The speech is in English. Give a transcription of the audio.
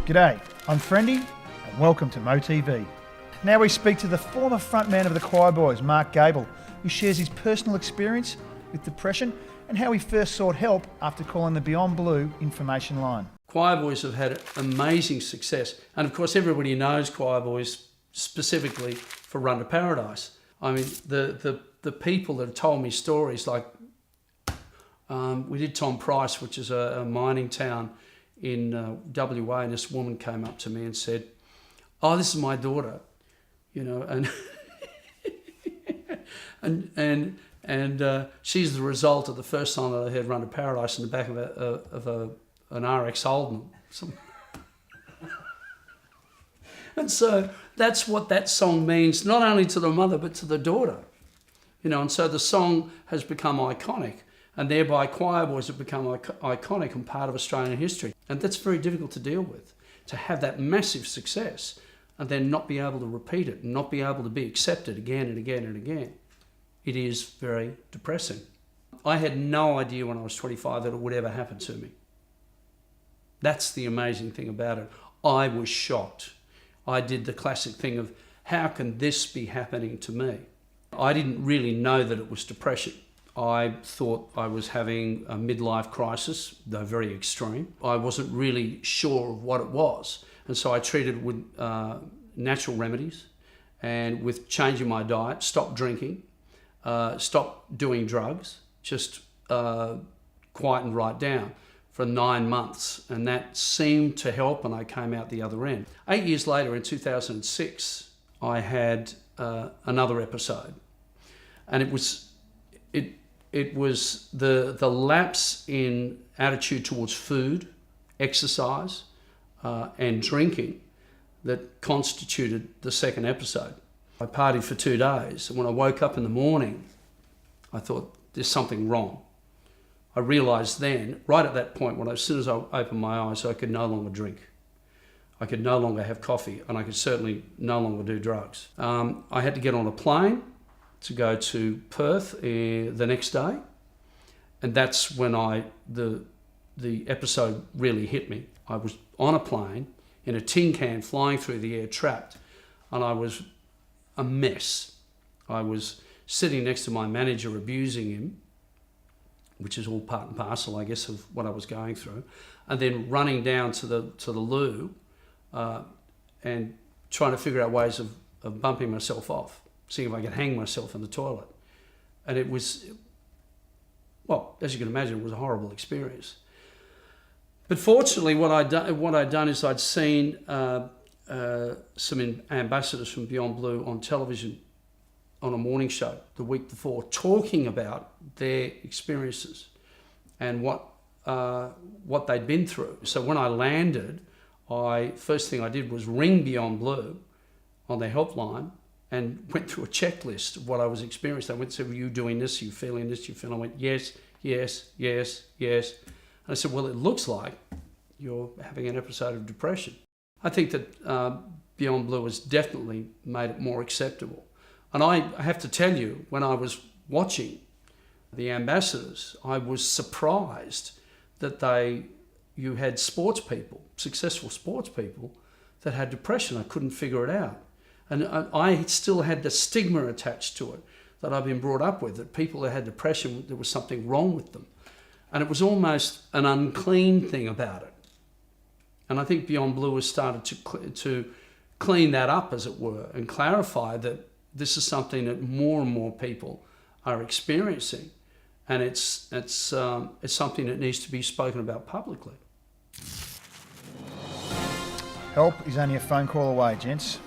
G'day, I'm Friendy and welcome to MoTV. Now we speak to the former frontman of the Choirboys, Mark Gable, who shares his personal experience with depression and how he first sought help after calling the Beyond Blue information line. Choirboys have had amazing success, and of course everybody knows Choirboys specifically for Run to Paradise. I mean, the people that have told me stories like we did Tom Price, which is a mining town in WA, and this woman came up to me and said, "Oh, this is my daughter," you know, and she's the result of the first time that I heard Run to Paradise in the back of an RX Holden. And so that's what that song means, not only to the mother, but to the daughter. You know, and so the song has become iconic, and thereby Choirboys have become iconic and part of Australian history. And that's very difficult to deal with, to have that massive success and then not be able to repeat it, and not be able to be accepted again and again and again. It is very depressing. I had no idea when I was 25 that it would ever happen to me. That's the amazing thing about it. I was shocked. I did the classic thing of, how can this be happening to me? I didn't really know that it was depression. I thought I was having a midlife crisis, though very extreme. I wasn't really sure of what it was. And so I treated it with natural remedies and with changing my diet, stopped drinking, stopped doing drugs, just quieten right down for 9 months. And that seemed to help, and I came out the other end. 8 years later, in 2006, I had another episode. And it was the lapse in attitude towards food, exercise, and drinking that constituted the second episode. I partied for 2 days, and when I woke up in the morning, I thought, there's something wrong. I realised then, right at that point, as soon as I opened my eyes, I could no longer drink. I could no longer have coffee, and I could certainly no longer do drugs. I had to get on a plane to go to Perth the next day, and that's when the episode really hit me. I was on a plane in a tin can flying through the air, trapped, and I was a mess. I was sitting next to my manager, abusing him, which is all part and parcel, I guess, of what I was going through, and then running down to the loo and trying to figure out ways of bumping myself off, seeing if I could hang myself in the toilet. And it was, well, as you can imagine, it was a horrible experience. But fortunately, what I'd done is I'd seen some ambassadors from Beyond Blue on television on a morning show the week before, talking about their experiences and what they'd been through. So when I landed, first thing I did was ring Beyond Blue on their helpline and went through a checklist of what I was experiencing. I went and said, "Were you doing this? Are you feeling this? You feeling?" I went, "Yes, yes, yes, yes." And I said, "Well, it looks like you're having an episode of depression." I think that Beyond Blue has definitely made it more acceptable. And I have to tell you, when I was watching the ambassadors, I was surprised that you had sports people, successful sports people, that had depression. I couldn't figure it out. And I still had the stigma attached to it that I've been brought up with, that people that had depression, there was something wrong with them. And it was almost an unclean thing about it. And I think Beyond Blue has started to clean that up, as it were, and clarify that this is something that more and more people are experiencing, and it's something that needs to be spoken about publicly. Help is only a phone call away, gents.